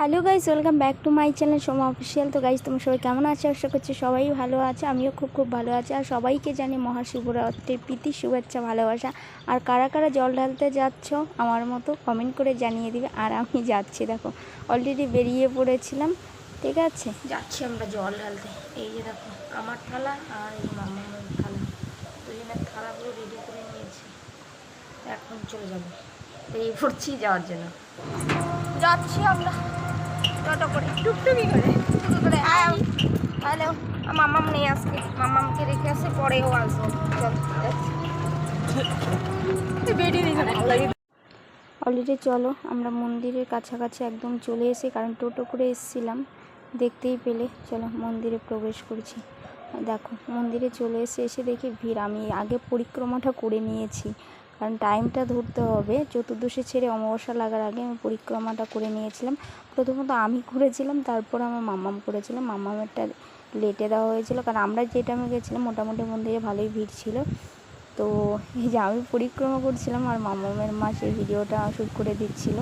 Hello guys, welcome back to my channel Soma official. তো guys, তোমরা সবাই কেমন আছো? আশা করছি সবাই ভালো আছে। আমিও খুব ভালো আছি। আর সবাইকে জানি মহাশিবরাত্রির প্রীতি শুভেচ্ছা, ভালোবাসা। আর কারা কারা জল ঢালতে যাচ্ছ আমার মতো কমেন্ট করে জানিয়ে দিবে। আর আমি যাচ্ছি, দেখো অলরেডি বেরিয়ে পড়েছিলাম, ঠিক আছে, যাচ্ছি আমরা জল ঢালতে। এই যে দেখো আমার থালা আর এই মামার থালা, দুজনের থালাগুলো রেডি করে নিয়েছি। এখন চলে যাবো, বেরিয়ে পড়ছি যাওয়ার জন্য। যাচ্ছি আমরা টোটো করে, টুকটুকি করে। হ্যালো, মামাম নেই আজকে, মামামকে রেখে আসে, পরেও আসবো। চল অলরেডি চলো আমরা মন্দিরের কাছাকাছি একদম চলে এসে, কারণ টোটো করে এসেছিলাম দেখতেই পেলে। চলো মন্দিরে প্রবেশ করছি। দেখো মন্দিরে চলে এসে দেখি ভিড়। আমি আগে পরিক্রমাটা করে নিয়েছি, কারণ টাইমটা ধরতে হবে। চতুর্দশী ছেড়ে অমাবস্যা লাগার আগে আমি পরিক্রমাটা করে নিয়েছিলাম। প্রথমত আমি করেছিলাম, তারপর আমার মামাম করেছিলাম। মামামেরটা লেটে দেওয়া হয়েছিল, কারণ আমরা যে টাইমে গেছিলাম মোটামুটি মন্দিরে ভালোই ভিড় ছিল। তো এই যে আমি পরিক্রমা করছিলাম আর মামামের মা সেই ভিডিওটা শ্যুট করে দিচ্ছিল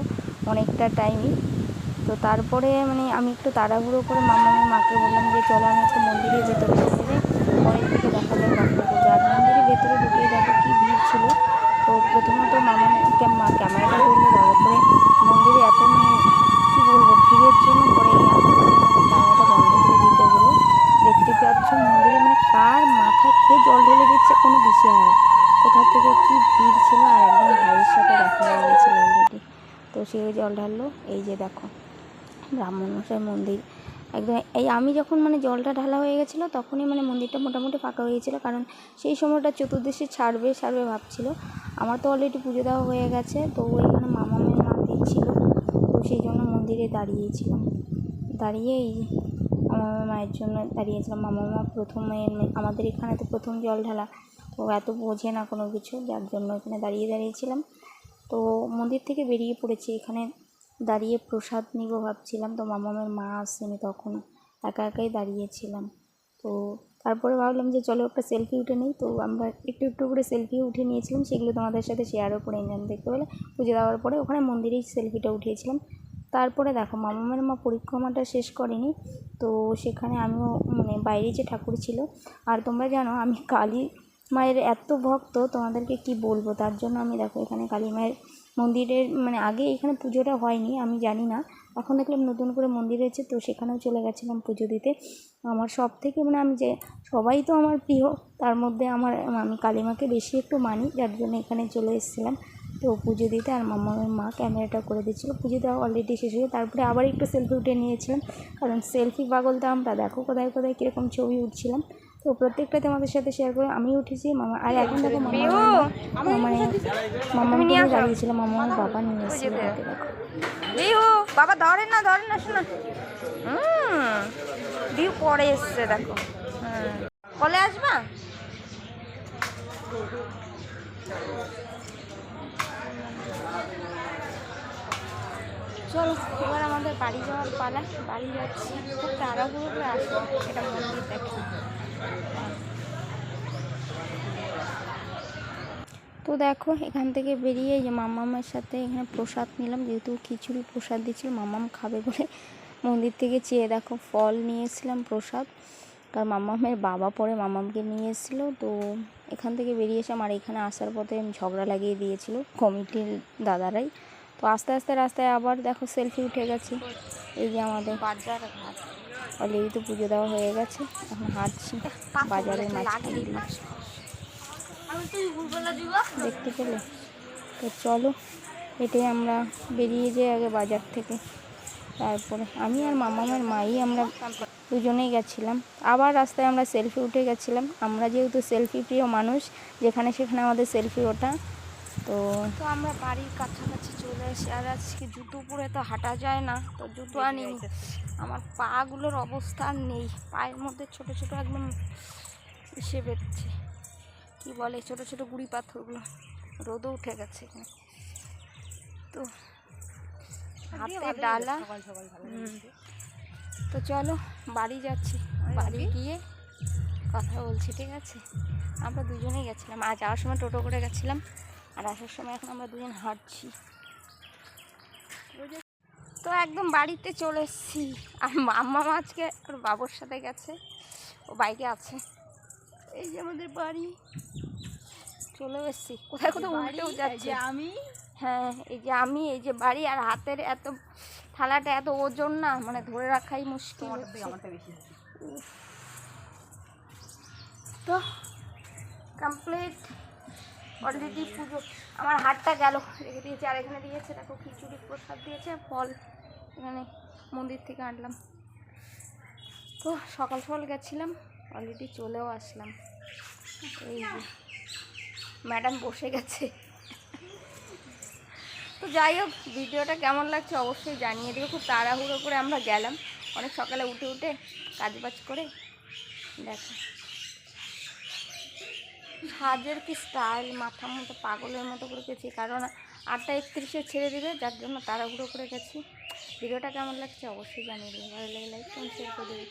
অনেকটা টাইমই। তো তারপরে আমি একটু তাড়াহুড়ো করে মামামের মাকে বললাম যে চলো আমি একটু মন্দিরের ভেতরে ঢুকে যাই, পরের দিকে দেখা যায় গল্প করবো। আর মন্দিরের ভেতরে ঢুকেই দেখো কী ভিড় ছিল। তো প্রথমত মামাকে মা ক্যামেরাটা ধরলে, ভালো করে মন্দিরে এত কী বলবো ভিড়ের জন্য পরে ক্যামেরাটা বন্ধ করে দিতে হলো। দেখতে পাচ্ছ মন্দিরে কার মাথায় কে জল ঢেলে দিচ্ছে কোনো দিশেহারা, কোথা থেকে কি ভিড় ছিল। আর একদম ভাইয়ের সাথে দেখা হয়ে গেছিলো অলরেডি। তো সে জল ঢাললো। এই যে দেখো ব্রাহ্মণমশাই মন্দির একদম, এই আমি যখন জলটা ঢালা হয়ে গেছিলো তখনই মন্দিরটা মোটামুটি ফাঁকা হয়েছিল, কারণ সেই সময়টা চতুর্দশী ছাড়বে ভাবছিল। আমার তো অলরেডি পুজো দেওয়া হয়ে গেছে, তো ওইখানে মামামের মা দিচ্ছিল, তো সেই জন্য মন্দিরে দাঁড়িয়েছিলাম। দাঁড়িয়ে এই মামামের মায়ের জন্য দাঁড়িয়েছিলাম। মামা প্রথমে আমাদের এখানে তো প্রথম জল ঢালা, তো এত বোঝে না কোনো কিছু, যার জন্য এখানে দাঁড়িয়েছিলাম। তো মন্দির থেকে বেরিয়ে পড়েছি, এখানে দাঁড়িয়ে প্রসাদ নিব ভাবছিলাম। তো মামামের মা আসেনি, তখন একা একাই দাঁড়িয়েছিলাম। তো তারপরে ভাবলাম যে চলো একটা সেলফি উঠে নিই। তো আমরা একটু করে সেলফিও উঠে নিয়েছিলাম, সেগুলো তোমাদের সাথে শেয়ারও করে নিলাম। দেখতে পেলে পুজো দেওয়ার পরে ওখানে মন্দিরেই সেলফিটা উঠিয়েছিলাম। তারপরে দেখো মামামের মা পরিক্রমাটা শেষ করেনি, তো সেখানে আমিও বাইরে যে ঠাকুর ছিল। আর তোমরা জানো আমি কালী মায়ের এত ভক্ত, তোমাদেরকে কি বলবো। তার জন্য আমি দেখো এখানে কালী মায়ের মন্দিরের আগে এখানে পুজোটা হয়নি, আমি জানি না, এখন দেখলাম নতুন করে মন্দির হয়েছে, তো সেখানেও চলে গেছিলাম পুজো দিতে। আমার সব থেকে আমি যে সবাই তো আমার প্রিয়, তার মধ্যে আমি কালী মাকে বেশি একটু মানি, যার জন্য এখানে চলে এসেছিলাম তো পুজো দিতে। আর মামার মা ক্যামেরাটা করে দিচ্ছিলো। পুজো দেওয়া অলরেডি শেষ হয়ে তারপরে আবার একটু সেলফি উঠে নিয়েছিলাম, কারণ সেলফি পাগল তো আমরা। দেখো কোথায় কীরকম ছবি উঠছিলাম, তো প্রত্যেকটা তোমাদের সাথে শেয়ার করে। আমি উঠেছি মামা, আর এখন দেখো মামা নিয়ে দাঁড়িয়েছিল, মামার বাবা নিয়ে এসেছিল। দেখো বাবা ধরে না শোনা, বিউ পরে এসছে দেখো। কলে আসবা? চলো এবার আমাদের বাড়ি যাওয়ার পালা। বাড়ি যাচ্ছি, খুব তাড়াহুড়ো করে আসবো, এটা মন্দির দেখি। তো দেখো এখান থেকে বেরিয়ে যে মামামের সাথে এখানে প্রসাদ নিলাম, যেহেতু খিচুড়ি প্রসাদ দিচ্ছিল, মামাম খাবে বলে মন্দির থেকে চেয়ে দেখো ফল নিয়ে এসেছিলাম প্রসাদ। কারণ মামামের বাবা পরে মামামকে নিয়ে এসেছিলো। তো এখান থেকে বেরিয়ে এসে আমার এখানে আসার পথে ঝগড়া লাগিয়ে দিয়েছিল কমিটির দাদারাই। তো আস্তে আস্তে রাস্তায় আবার দেখো সেলফি উঠে গেছি। এই যে আমাদের বাজার ঘাট, অলরেডি তো পুজো দেওয়া হয়ে গেছে, এখন হাঁটছি বাজারের মাঝখান দিয়ে, দেখতে পেলে। তো চলো এটাই আমরা বেরিয়ে যাই আগে বাজার থেকে, তারপরে আমি আর মামামের মাই আমরা দুজনেই গেছিলাম। আবার রাস্তায় আমরা সেলফি উঠে গেছিলাম। আমরা যেহেতু সেলফি প্রিয় মানুষ, যেখানে সেখানে আমাদের সেলফি ওঠা। তো আমরা বাড়ির কাছাকাছি চলে এসে, আর আজকে জুতো পরে তো হাঁটা যায় না, তো জুতো আনিনি। আমার পাগুলোর অবস্থা আর নেই, পায়ের মধ্যে ছোট ছোট একদম এসে বেরোচ্ছে, কি বলে ছোট ছোট গুঁড়ি পাথরগুলো, রোদও উঠে গেছে এখানে। তো হাতে ডালা। তো চলো বাড়ি যাচ্ছি, বাড়ি গিয়ে কথা বলছি, ঠিক আছে। আমরা দুজনেই গেছিলাম, আর যাওয়ার সময় টোটো করে গেছিলাম, আর আসার সময় এখন আমরা দুজন হাঁটছি। তো একদম বাড়িতে চলে এসেছি। আর মাম্মা আজকে ওর বাবুর সাথে গেছে, ও বাইকে আছে। এই যে আমাদের বাড়ি, চলে এসেছি। কোথায় কোথাও উল্টেও যাচ্ছে। আমি হ্যাঁ, এই যে আমি, এই যে বাড়ি, আর হাতের এত থালাটা এত ওজন না, মানে ধরে রাখাই মুশকিল হচ্ছে। তো কমপ্লিট অলরেডি পুজো। আমার হাতটা গেল, রেখে দিয়েছে। আর এখানে দিয়েছে দেখো খিচুড়ি প্রসাদ দিয়েছে, ফল এখানে মন্দির থেকে আনলাম। তো সকাল সকাল গেছিলাম, অলরেডি চলেও আসলাম। এই যে ম্যাডাম বসে গেছে। তো যাই হোক, ভিডিওটা কেমন লাগছে অবশ্যই জানিয়ে দিও। খুব তাড়াহুড়ো করে আমরা গেলাম, অনেক সকালে উঠে উঠে কাজবাজ করে। দেখো সাজের কি স্টাইল, মাথার মতো পাগলের মতো করে গেছি, কারণ 8:31-এ ছেড়ে দেবে, যার জন্য তাড়াহুড়ো করে গেছি। ভিডিওটা কেমন লাগছে অবশ্যই জানিয়ে দিও। ভালো লাগে লাইক কমেন্ট শেয়ার করে দেবে।